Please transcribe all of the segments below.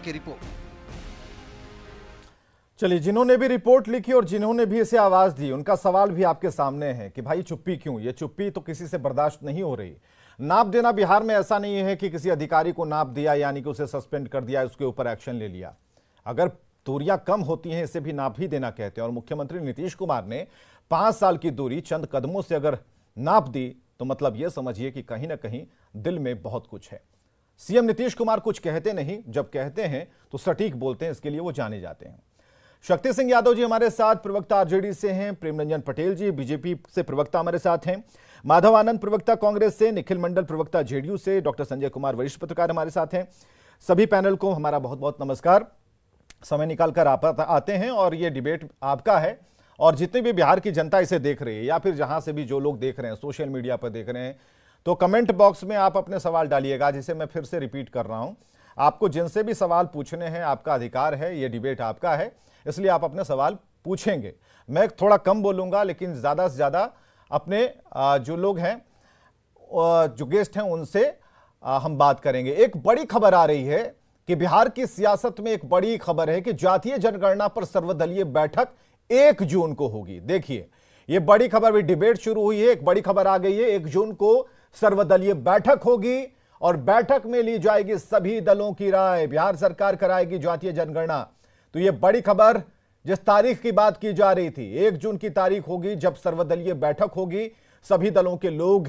की रिपोर्ट। चलिए, जिन्होंने भी रिपोर्ट लिखी और जिन्होंने भी इसे आवाज दी, उनका सवाल भी आपके सामने है कि भाई चुप्पी क्यों? ये चुप्पी तो किसी से बर्दाश्त नहीं हो रही। नाप देना बिहार में ऐसा नहीं है कि किसी अधिकारी को नाप दिया यानी कि उसे सस्पेंड कर दिया, उसके ऊपर एक्शन ले लिया। अगर दूरियां कम होती हैं इसे भी नाप ही देना कहते हैं। और मुख्यमंत्री नीतीश कुमार ने 5 साल की दूरी चंद कदमों से अगर नाप दी तो मतलब यह समझिए कि कहीं ना कहीं दिल में बहुत कुछ है। सीएम नीतीश कुमार कुछ कहते नहीं, जब कहते हैं तो सटीक बोलते हैं, इसके लिए वो जाने जाते हैं। शक्ति सिंह यादव जी हमारे साथ, प्रवक्ता आरजेडी से हैं। प्रेम रंजन पटेल जी बीजेपी से प्रवक्ता हमारे साथ हैं। माधव आनंद प्रवक्ता कांग्रेस से, निखिल मंडल प्रवक्ता जेडीयू से, डॉक्टर संजय कुमार वरिष्ठ पत्रकार हमारे साथ हैं। सभी पैनल को हमारा बहुत बहुत नमस्कार। समय निकालकर आप आते हैं और ये डिबेट आपका है। और जितनी भी बिहार की जनता इसे देख रही है या फिर जहां से भी जो लोग देख रहे हैं, सोशल मीडिया पर देख रहे हैं, तो कमेंट बॉक्स में आप अपने सवाल डालिएगा, जिसे मैं फिर से रिपीट कर रहा हूं। आपको जिनसे भी सवाल पूछने हैं आपका अधिकार है, ये डिबेट आपका है, इसलिए आप अपने सवाल पूछेंगे। मैं थोड़ा कम बोलूंगा लेकिन ज्यादा से ज्यादा अपने जो लोग हैं, जो गेस्ट हैं, उनसे हम बात करेंगे। एक बड़ी खबर आ रही है कि बिहार की सियासत में एक बड़ी खबर है कि जातीय जनगणना पर सर्वदलीय बैठक 1 जून को होगी। देखिए, यह बड़ी खबर, भी डिबेट शुरू हुई है, एक बड़ी खबर आ गई है। 1 जून को सर्वदलीय बैठक होगी और बैठक में ली जाएगी सभी दलों की राय। बिहार सरकार कराएगी जातीय जनगणना। तो यह बड़ी खबर, जिस तारीख की बात की जा रही थी, 1 जून की तारीख होगी जब सर्वदलीय बैठक होगी। सभी दलों के लोग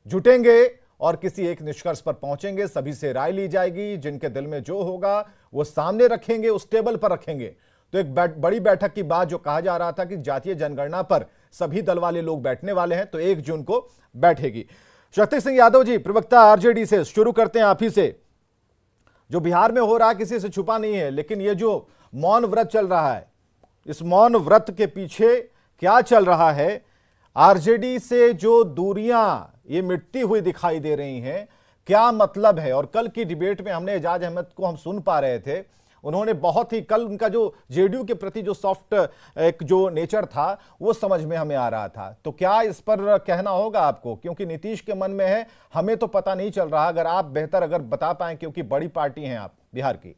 जुटेंगे और किसी एक निष्कर्ष पर पहुंचेंगे। सभी से राय ली जाएगी, जिनके दिल में जो होगा वो सामने रखेंगे, उस टेबल पर रखेंगे। तो एक बड़ी बैठक की बात जो कहा जा रहा था कि जातीय जनगणना पर सभी दल वाले लोग बैठने वाले हैं, तो 1 जून को बैठेगी। शक्ति सिंह यादव जी, प्रवक्ता आरजेडी से, शुरू करते हैं आप ही से। जो बिहार में हो रहा है किसी से छुपा नहीं है, लेकिन ये जो मौन व्रत चल रहा है, इस मौन व्रत के पीछे क्या चल रहा है? आरजेडी से जो दूरियां ये मिटती हुई दिखाई दे रही हैं, क्या मतलब है? और कल की डिबेट में हमने एजाज अहमद को हम सुन पा रहे थे, उन्होंने बहुत ही, कल उनका जो जेडीयू के प्रति जो सॉफ्ट एक जो नेचर था वो समझ में हमें आ रहा था। तो क्या इस पर कहना होगा आपको? क्योंकि नीतीश के मन में है, हमें तो पता नहीं चल रहा। अगर आप बेहतर अगर बता पाएं, क्योंकि बड़ी पार्टी हैं आप बिहार की।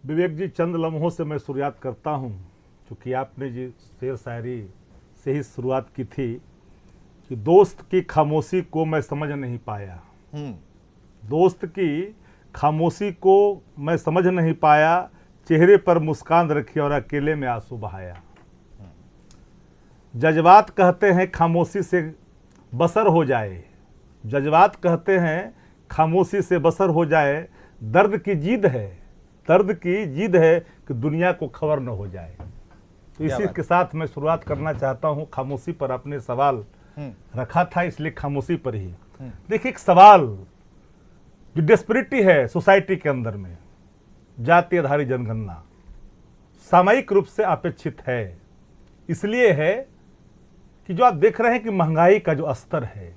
विवेक जी, चंद लम्हों से मैं शुरुआत करता हूं, क्योंकि आपने जी शेर शायरी से ही शुरुआत की थी कि दोस्त की खामोशी को मैं समझ नहीं पाया। दोस्त की खामोशी को मैं समझ नहीं पाया, चेहरे पर मुस्कान रखी और अकेले में आंसू बहाया। जज्बात कहते हैं खामोशी से बसर हो जाए, जज्बात कहते हैं खामोशी से बसर हो जाए। दर्द की जिद है, दर्द की जिद है कि दुनिया को खबर न हो जाए। तो इसी के साथ मैं शुरुआत करना चाहता हूं। खामोशी पर आपने सवाल रखा था, इसलिए खामोशी पर ही देखिए, एक सवाल जो डेस्परिटी है सोसाइटी के अंदर में, जाति आधारित जनगणना सामयिक रूप से अपेक्षित है। इसलिए है कि जो आप देख रहे हैं कि महंगाई का जो स्तर है,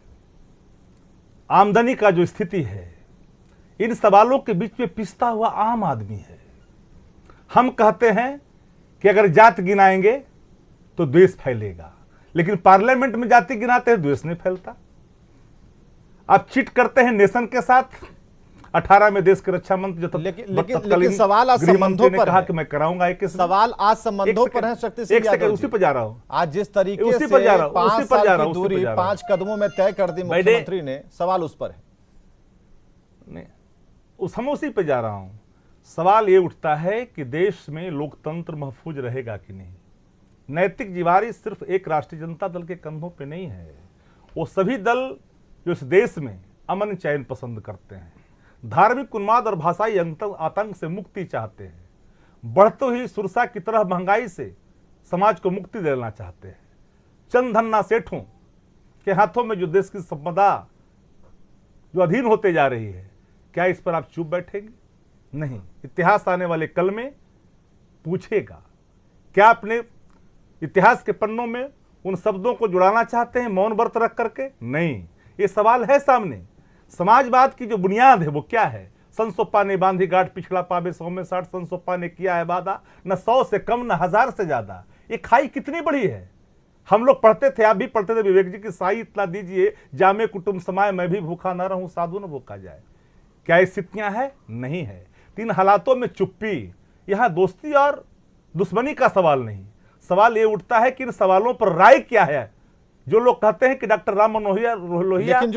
आमदनी का जो स्थिति है, इन सवालों के बीच में पिसता हुआ आम आदमी है। हम कहते हैं कि अगर जाति गिनाएंगे तो द्वेष फैलेगा, लेकिन पार्लियामेंट में जाति गिनाते हैं, द्वेष नहीं फैलता। आप चिट करते हैं नेशन के साथ। 18 में देश के रक्षा मंत्री जो लेकिन सवाल आज संबंधों पर कहा कि मैं कराऊंगा। एक सवाल आज संबंधों पर है। शक्ति सिंह यादव, उसी पर जा रहा हूं। आज जिस तरीके उसी से पर जा रहा हूं, 5 उसी पर जा साल रहा की हूं, दूरी 5 कदमों में तय कर दी मुख्यमंत्री ने, सवाल उस पर है। नहीं, हम उसी पर जा रहा हूं। सवाल ये उठता है कि देश में लोकतंत्र महफूज रहेगा कि नहीं। नैतिक जिम्मेदारी सिर्फ एक राष्ट्रीय जनता दल के कंधों पे नहीं है। वो सभी दल जो इस देश में अमन चैन पसंद करते हैं, धार्मिक उन्माद और भाषाई आतंक से मुक्ति चाहते हैं, बढ़ते हुई सुरसा की तरह महंगाई से समाज को मुक्ति देना चाहते हैं, चंद धन्ना सेठों के हाथों में जो देश की संपदा जो अधीन होते जा रही है, क्या इस पर आप चुप बैठेंगे? नहीं। इतिहास आने वाले कल में पूछेगा। क्या अपने इतिहास के पन्नों में उन शब्दों को जुड़ाना चाहते हैं मौन व्रत रख करके? नहीं। ये सवाल है सामने। समाजवाद की जो बुनियाद है वो क्या है? संसोपा ने बांधी गांठ पिछड़ा पावे 100 में 60, संसोपा ने किया है वादा, न 100 से कम न 1000 से ज्यादा। ये खाई कितनी बड़ी है? हम लोग पढ़ते थे, आप भी पढ़ते थे विवेक जी की, साई इतना दीजिए जामे कुटुंब समाये, मैं भी भूखा न रहूं साधु न भूखा जाए। क्या स्थितियां हैं? नहीं है। तो इन हालातों में चुप्पी, यहां दोस्ती और दुश्मनी का सवाल नहीं, सवाल ये उठता है कि इन सवालों पर राय क्या है। जो लोग कहते हैं कि डॉक्टर राम मनोहर लोहिया, लेकिन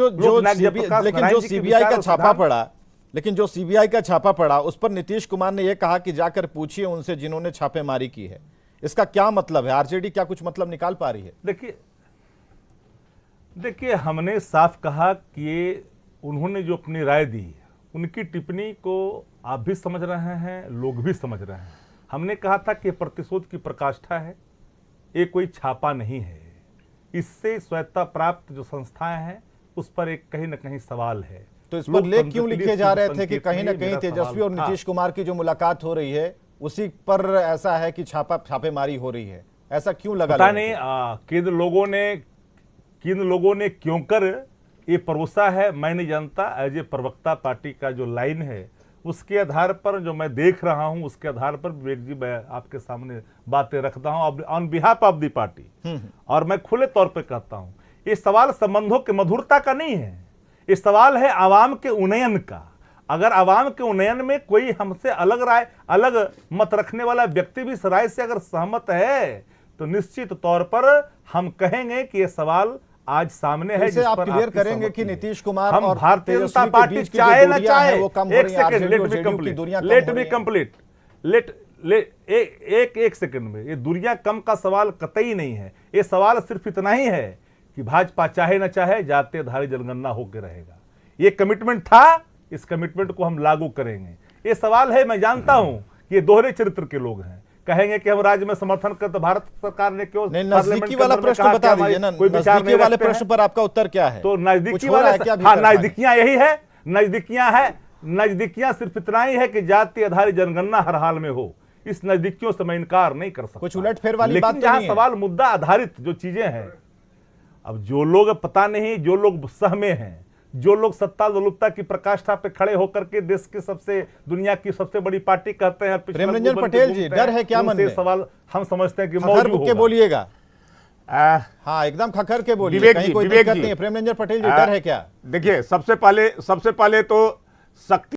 जो सीबीआई का छापा पड़ा, लेकिन जो सीबीआई का छापा पड़ा उस पर नीतीश कुमार ने यह कहा कि जाकर पूछिए उनसे जिन्होंने छापेमारी की है। इसका क्या मतलब है? आरजेडी क्या कुछ मतलब निकाल पा रही है? देखिए हमने साफ कहा कि ये उन्होंने जो अपनी राय दी, उनकी टिप्पणी को आप भी समझ रहे हैं, लोग भी समझ रहे हैं। हमने कहा था कि प्रतिशोध की प्रकाष्ठा है, ये कोई छापा नहीं है। इससे स्वायत्ता प्राप्त जो संस्थाएं हैं उस पर एक कहीं ना कहीं सवाल है। तो इस पर लेख क्यों लिखे जा रहे थे कि कहीं ना कहीं तेजस्वी और नीतीश कुमार की जो मुलाकात हो रही है उसी पर ऐसा है कि छापेमारी हो रही है? ऐसा क्यों लगा? पता नहीं किन लोगों ने क्यों कर ये परोसा है, मैं नहीं जानता। एज ए प्रवक्ता पार्टी का जो लाइन है उसके आधार पर जो मैं देख रहा हूं, उसके आधार पर विवेक जी मैं आपके सामने बातें रखता हूं on behalf of the party. और मैं खुले तौर पे कहता हूं ये सवाल संबंधों के मधुरता का नहीं है, ये सवाल है आवाम के उन्नयन का। अगर आवाम के उन्नयन में कोई हमसे अलग राय, अलग मत रखने वाला व्यक्ति भी इस राय से अगर सहमत है तो निश्चित तौर पर हम कहेंगे कि ये सवाल आज सामने है। जिसे आप क्लियर करेंगे कि नीतीश कुमार हम और भारतीय जनता पार्टी चाहे ना चाहे, एक सेकंड, लेट मी कंप्लीट, एक सेकंड में, ये दूरियां कम का सवाल कतई नहीं है। ये सवाल सिर्फ इतना ही है कि भाजपा चाहे ना चाहे जातीय आधारित जनगणना होकर रहेगा। ये कमिटमेंट था, इस कमिटमेंट को हम लागू करेंगे। ये सवाल है, मैं जानता हूं कि ये दोहरे चरित्र के लोग हैं, कहेंगे कि हम राज्य में समर्थन कर, तो भारत सरकार ने क्यों नजदीकी वाला प्रश्न बता दीजिए ना, नजदीकी वाले प्रश्न पर आपका उत्तर क्या है? तो नजदीकी वाले, हाँ नजदीकियां यही है, नजदीकियां सिर्फ इतना ही है कि जाति आधारित जनगणना हर हाल में हो। इस नजदीकियों से मैं इनकार नहीं कर सकता। कुछ उलटफेर वाली बात जहां सवाल मुद्दा आधारित जो चीजें हैं, अब जो लोग पता नहीं, जो लोग सहमे हैं, जो लोग सत्ता लोलुपता की प्रकाष्ठा पे खड़े होकर के देश के दुनिया की सबसे बड़ी पार्टी कहते हैं, प्रेमरंजन पटेल जी, डर है क्या मन में? सवाल हम समझते हैं कि मौजूद होगा। बोलिएगा। हाँ एकदम खखर के बोलिए, कहीं कोई दिक्कत नहीं है। प्रेमरंजन पटेल जी, डर है क्या? देखिए सबसे पहले तो शक्ति